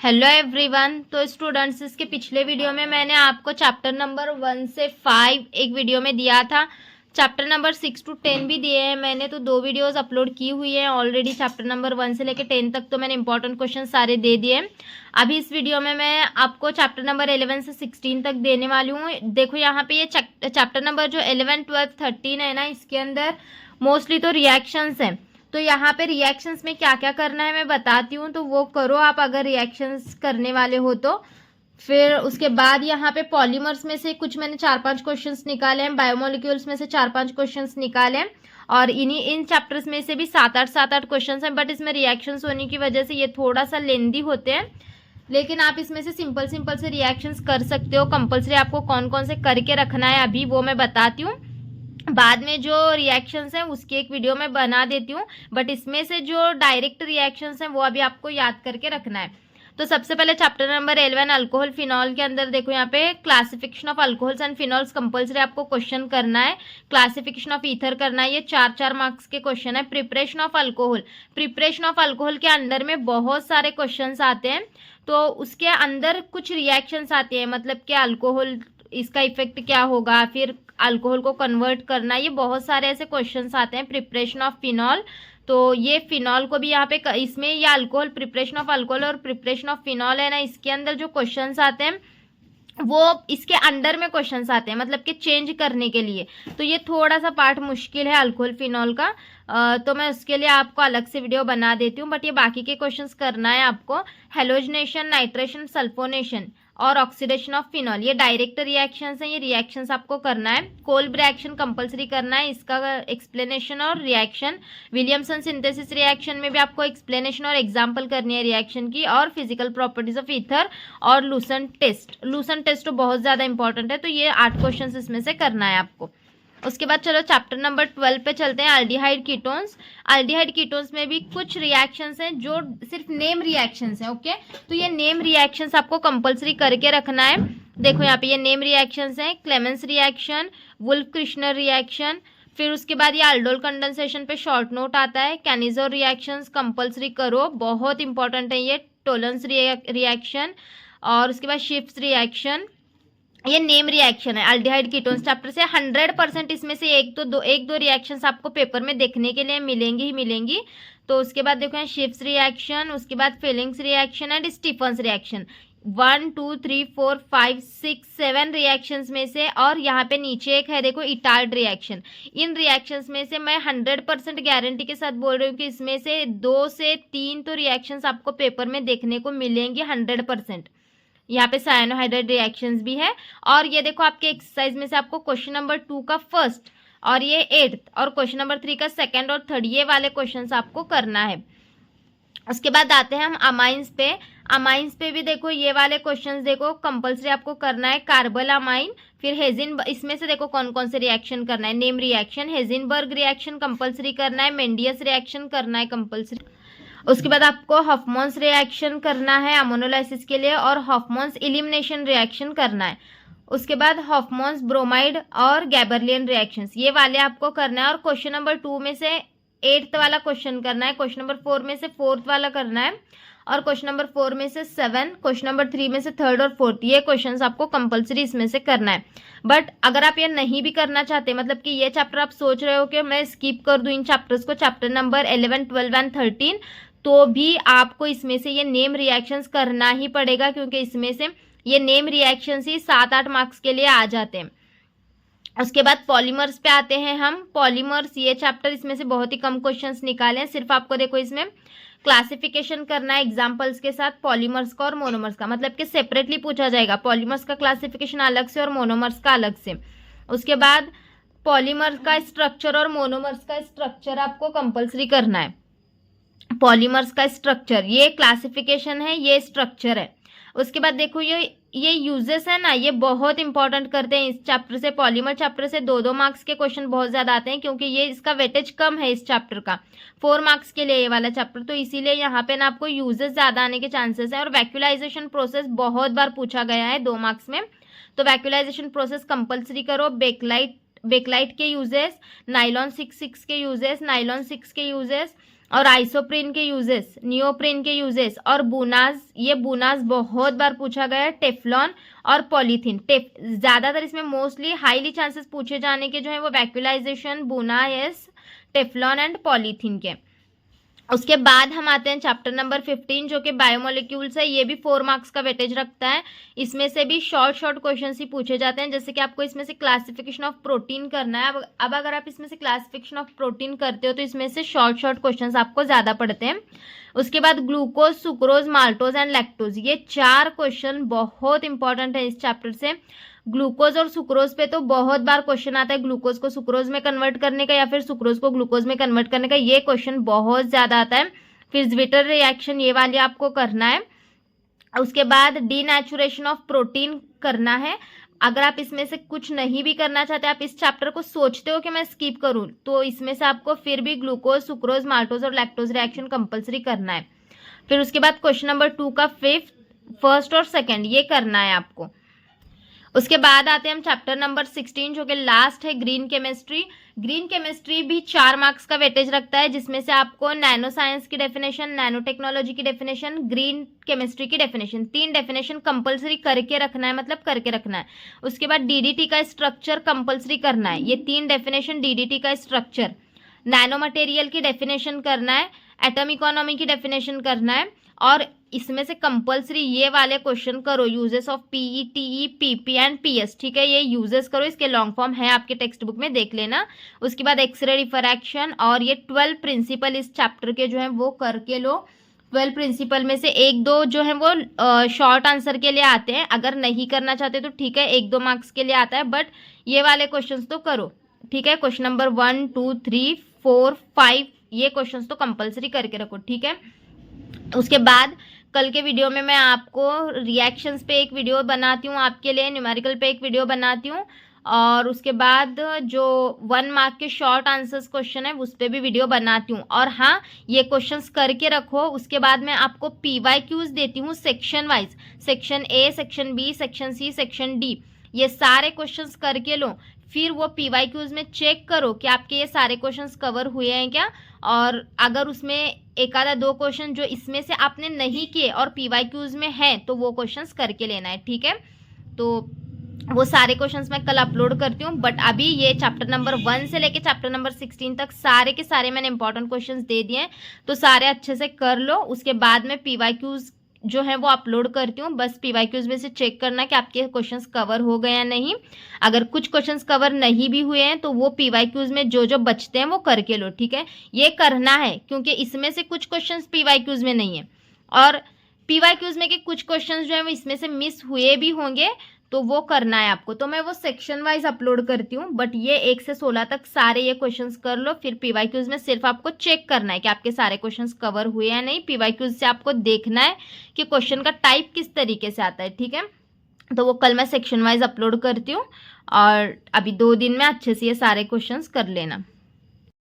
Hello everyone. तो students, इसके पिछले वीडियो में मैंने आपको चैप्टर नंबर 1 से 5 एक वीडियो में दिया था। चैप्टर नंबर 6 to 10 भी दिए हैं मैंने, तो 2 वीडियोस अपलोड की हुई हैं ऑलरेडी। चैप्टर नंबर 1 से लेकर 10 तक तो मैंने इंपॉर्टेंट क्वेश्चन सारे दे दिए हैं। अभी इस वीडियो में मैं आपको चैप्टर नंबर 11 से 16 तक देने वाली हूँ। देखो यहाँ पे ये चैप्टर नंबर जो 11, 12, 13 है ना, इसके अंदर मोस्टली तो रिएक्शंस हैं। तो यहाँ पे रिएक्शंस में क्या क्या करना है मैं बताती हूँ, तो वो करो आप अगर रिएक्शंस करने वाले हो तो। फिर उसके बाद यहाँ पे पॉलीमर्स में से कुछ मैंने 4-5 क्वेश्चंस निकाले हैं, बायोमोलिक्यूल्स में से 4-5 क्वेश्चंस निकाले हैं, और इन चैप्टर्स में से भी 7-8 क्वेश्चंस हैं। बट इसमें रिएक्शंस होने की वजह से ये थोड़ा सा लेंदी होते हैं, लेकिन आप इसमें से सिंपल से रिएक्शंस कर सकते हो। कंपल्सरी आपको कौन कौन से करके रखना है अभी वो मैं बताती हूँ। बाद में जो रिएक्शंस हैं उसकी एक वीडियो में बना देती हूँ, बट इसमें से जो डायरेक्ट रिएक्शंस हैं वो अभी आपको याद करके रखना है। तो सबसे पहले चैप्टर नंबर 11 अल्कोहल फिनॉल के अंदर देखो यहाँ पे classification of alcohols and phenols compulsory आपको क्वेश्चन करना है। क्लासिफिकेशन ऑफ ईथर करना है, ये 4-4 मार्क्स के क्वेश्चन है। प्रिपरेशन ऑफ अल्कोहल के अंदर में बहुत सारे क्वेश्चन आते हैं, तो उसके अंदर कुछ रिएक्शंस आते हैं, मतलब कि अल्कोहल इसका इफेक्ट क्या होगा, फिर अल्कोहल को कन्वर्ट करना, ये बहुत सारे ऐसे क्वेश्चंस आते हैं। प्रिपरेशन ऑफ फिनॉल, तो ये फिनॉल को भी यहाँ पे इसमें ये अल्कोहल, प्रिपरेशन ऑफ अल्कोहल और प्रिपरेशन ऑफ फिनॉल है ना, इसके अंदर जो क्वेश्चंस आते हैं वो इसके अंडर में क्वेश्चंस आते हैं, मतलब कि चेंज करने के लिए। तो ये थोड़ा सा पार्ट मुश्किल है अल्कोहल फिनॉल का, तो मैं उसके लिए आपको अलग से वीडियो बना देती हूँ। बट ये बाकी के क्वेश्चंस करना है आपको। हेलोजनेशन, नाइट्रेशन, सल्फोनेशन और ऑक्सीडेशन ऑफ फिनॉल, ये डायरेक्ट रिएक्शंस हैं, ये रिएक्शंस आपको करना है। कोल्ब रिएक्शन कंपलसरी करना है, इसका एक्सप्लेनेशन और रिएक्शन। विलियमसन सिंथेसिस रिएक्शन में भी आपको एक्सप्लेनेशन और एग्जांपल करनी है रिएक्शन की। और फिजिकल प्रॉपर्टीज ऑफ ईथर और लूसेंट टेस्ट तो बहुत ज़्यादा इंपॉर्टेंट है, तो ये 8 क्वेश्चन इसमें से करना है आपको। उसके बाद चलो चैप्टर नंबर 12 पे चलते हैं, अल्डिहाइड कीटोन्स में भी कुछ रिएक्शंस हैं जो सिर्फ नेम रिएक्शंस हैं। ओके, तो ये नेम रिएक्शंस आपको कंपलसरी करके रखना है। देखो यहाँ पे ये नेम रिएक्शंस हैं, क्लेमेंस रिएक्शन, वुल्फ क्रिश्नर रिएक्शन। फिर उसके बाद ये अल्डोल कंडेंसेशन पे शॉर्ट नोट आता है। कैनिजोर रिएक्शंस कंपलसरी करो, बहुत इंपॉर्टेंट है ये। टोलेंस रिएक्शन, और उसके बाद शिफ्ट रिएक्शन, ये नेम रिएक्शन है अल्डिहाइड कीटोन्स चैप्टर से। 100% इसमें से एक दो रिएक्शंस आपको पेपर में देखने के लिए मिलेंगी ही मिलेंगी। तो उसके बाद देखो शिफ्ट रिएक्शन, उसके बाद Fehling's reaction and Stephen's reaction. 1, 2, 3, 4, 5, 6, 7 reactions में से, और यहाँ पे नीचे एक है देखो इटार्ड रिएक्शन। इन रिएक्शंस में से मैं 100% गारंटी के साथ बोल रही हूँ कि इसमें से 2 से 3 तो रिएक्शंस आपको पेपर में देखने को मिलेंगी 100%। यहाँ पे साइनोहाइड्राइड रिएक्शंस भी है। और ये देखो आपके एक्सरसाइज में से आपको क्वेश्चन नंबर 2 का फर्स्ट, और ये 8th, और क्वेश्चन नंबर 3 का सेकंड और थर्ड, ये वाले क्वेश्चंस आपको करना है। उसके बाद आते हैं हम अमाइंस पे भी देखो ये वाले क्वेश्चंस देखो कंपलसरी आपको करना है। कार्बल अमाइन, फिर हेजिन, इसमें से देखो कौन कौन से रिएक्शन करना है। नेम रिएक्शन, हेजिनबर्ग रिएक्शन कंपलसरी करना है, मेंडियस रिएक्शन करना है कंपलसरी। उसके बाद आपको हॉफमॉन्स रिएक्शन करना है अमोनोलाइसिस के लिए, और हॉफमॉन्स एलिमिनेशन रिएक्शन करना है। उसके बाद हॉफमॉन्स ब्रोमाइड और गैबरलियन रिएक्शंस, ये वाले आपको करना है। और क्वेश्चन नंबर 2 में से 8th वाला क्वेश्चन करना है, क्वेश्चन नंबर 4 में से 4th वाला करना है, और क्वेश्चन नंबर 4 में से 7, क्वेश्चन नंबर 3 में से 3rd और 4th, ये क्वेश्चंस आपको कंपलसरी इसमें से करना है। बट अगर आप ये नहीं भी करना चाहते, मतलब कि ये चैप्टर आप सोच रहे हो कि मैं स्किप कर दूं इन चैप्टर्स को, चैप्टर नंबर 11, 12 एंड 13, तो भी आपको इसमें से ये नेम रिएक्शंस करना ही पड़ेगा, क्योंकि इसमें से ये नेम रिएक्शंस ही 7-8 मार्क्स के लिए आ जाते हैं। उसके बाद पॉलीमर्स पे आते हैं हम। पॉलीमर्स, ये चैप्टर इसमें से बहुत ही कम क्वेश्चंस निकाले हैं, सिर्फ आपको देखो इसमें क्लासिफिकेशन करना है एग्जाम्पल्स के साथ, पॉलीमर्स का और मोनोमर्स का, मतलब कि सेपरेटली पूछा जाएगा। पॉलीमर्स का क्लासिफिकेशन अलग से और मोनोमर्स का अलग से। उसके बाद पॉलीमर्स का स्ट्रक्चर और मोनोमर्स का स्ट्रक्चर आपको कंपल्सरी करना है। पॉलीमर्स का स्ट्रक्चर, ये क्लासिफिकेशन है, ये स्ट्रक्चर है। उसके बाद देखो ये यूजेस है ना, ये बहुत इंपॉर्टेंट करते हैं इस चैप्टर से। पॉलीमर चैप्टर से 2-2 मार्क्स के क्वेश्चन बहुत ज़्यादा आते हैं, क्योंकि ये इसका वेटेज कम है इस चैप्टर का, 4 मार्क्स के लिए ये वाला चैप्टर, तो इसीलिए यहाँ पे ना आपको यूजेस ज़्यादा आने के चांसेस हैं। और वैक्यूलाइजेशन प्रोसेस बहुत बार पूछा गया है 2 मार्क्स में, तो वैक्यूलाइजेशन प्रोसेस कंपल्सरी करो। बेकलाइट के यूजेस, नाइलॉन 6 के यूजेस, और आइसोप्रीन के यूजेस, नियोप्रीन के यूजेस और बुनास, ये बुनास बहुत बार पूछा गया है, टेफ्लॉन और पॉलीथीन। ज्यादातर इसमें मोस्टली हाईली चांसेस पूछे जाने के जो है वो वैक्यूलाइजेशन, बुनास, टेफ्लॉन एंड पॉलीथीन के। उसके बाद हम आते हैं चैप्टर नंबर 15 जो कि बायोमोलिक्यूल्स है। ये भी 4 मार्क्स का वेटेज रखता है। इसमें से भी शॉर्ट क्वेश्चंस ही पूछे जाते हैं, जैसे कि आपको इसमें से क्लासिफिकेशन ऑफ प्रोटीन करना है। अब अगर आप इसमें से क्लासिफिकेशन ऑफ प्रोटीन करते हो तो इसमें से शॉर्ट क्वेश्चंस आपको ज़्यादा पड़ते हैं। उसके बाद glucose, sucrose, maltose and lactose, ये 4 क्वेश्चन बहुत इंपॉर्टेंट है इस चैप्टर से। ग्लूकोज और सुक्रोज पे तो बहुत बार क्वेश्चन आता है, ग्लूकोज को सुक्रोज में कन्वर्ट करने का या फिर सुक्रोज को ग्लूकोज में कन्वर्ट करने का, ये क्वेश्चन बहुत ज्यादा आता है। फिर ज्विटर रिएक्शन, ये वाली आपको करना है। उसके बाद डीनेचुरेशन ऑफ प्रोटीन करना है। अगर आप इसमें से कुछ नहीं भी करना चाहते, आप इस चैप्टर को सोचते हो कि मैं स्किप करूं, तो इसमें से आपको फिर भी ग्लूकोज, सुक्रोज, माल्टोज और लैक्टोज रिएक्शन कंपलसरी करना है। फिर उसके बाद क्वेश्चन नंबर 2 का फर्स्ट और सेकेंड, ये करना है आपको। उसके बाद आते हैं हम चैप्टर नंबर 16 जो कि लास्ट है, ग्रीन केमिस्ट्री। ग्रीन केमिस्ट्री भी 4 मार्क्स का वेटेज रखता है, जिसमें से आपको नैनो साइंस की डेफिनेशन, नैनो टेक्नोलॉजी की डेफिनेशन, ग्रीन केमिस्ट्री की डेफिनेशन, 3 डेफिनेशन कंपलसरी करके रखना है, मतलब करके रखना है। उसके बाद डीडीटी का स्ट्रक्चर कंपलसरी करना है, ये 3 डेफिनेशन डीडीटी का स्ट्रक्चर, नैनो मटेरियल की डेफिनेशन करना है, एटम इकोनॉमी की डेफिनेशन करना है। और इसमें से कंपलसरी ये वाले क्वेश्चन करो, uses of PE, TE, PP and PS, ठीक है, ये यूजेस करो। इसके लॉन्ग फॉर्म है आपके टेक्स्ट बुक में, देख लेना। उसके बाद एक्सरे रिफ्रैक्शन और ये 12 प्रिंसिपल इस चैप्टर के जो है वो करके लो। 12 प्रिंसिपल में से 1-2 जो है वो शॉर्ट आंसर के लिए आते हैं, अगर नहीं करना चाहते तो ठीक है, 1-2 मार्क्स के लिए आता है, बट ये वाले क्वेश्चन तो करो, ठीक है। क्वेश्चन नंबर 1, 2, 3, 4, 5 ये क्वेश्चन तो कंपलसरी करके रखो, ठीक है। उसके बाद कल के वीडियो में मैं आपको रिएक्शंस पे एक वीडियो बनाती हूँ आपके लिए, न्यूमेरिकल पे एक वीडियो बनाती हूँ, और उसके बाद जो 1 मार्क के शॉर्ट आंसर्स क्वेश्चन है उस पर भी वीडियो बनाती हूँ। और हाँ, ये क्वेश्चंस करके रखो। उसके बाद मैं आपको PYQs देती हूँ section wise, section A, section B, section C, section D, ये सारे क्वेश्चंस करके लो। फिर वो PYQs में चेक करो कि आपके ये सारे क्वेश्चंस कवर हुए हैं क्या, और अगर उसमें एक आधा 2 क्वेश्चन जो इसमें से आपने नहीं किए और PYQs में है तो वो क्वेश्चंस करके लेना है, ठीक है। तो वो सारे क्वेश्चंस मैं कल अपलोड करती हूँ, बट अभी ये चैप्टर नंबर 1 से लेके चैप्टर नंबर 16 तक सारे के सारे मैंने इंपॉर्टेंट क्वेश्चंस दे दिए हैं, तो सारे अच्छे से कर लो। उसके बाद में PYQs जो है वो अपलोड करती हूँ, बस PYQs में से चेक करना कि आपके क्वेश्चंस कवर हो गए या नहीं। अगर कुछ क्वेश्चंस कवर नहीं भी हुए हैं तो वो PYQs में जो जो बचते हैं वो करके लो, ठीक है। ये करना है क्योंकि इसमें से कुछ क्वेश्चंस PYQs में नहीं है, और PYQs में के कुछ क्वेश्चंस जो है वो इसमें से मिस हुए भी होंगे, तो वो करना है आपको। तो मैं वो सेक्शन वाइज अपलोड करती हूँ, बट ये 1 से 16 तक सारे ये क्वेश्चंस कर लो। फिर PYQs में सिर्फ आपको चेक करना है कि आपके सारे क्वेश्चंस कवर हुए या नहीं। PYQs से आपको देखना है कि क्वेश्चन का टाइप किस तरीके से आता है, ठीक है। तो वो कल मैं सेक्शन वाइज अपलोड करती हूँ, और अभी 2 दिन में अच्छे से ये सारे क्वेश्चंस कर लेना।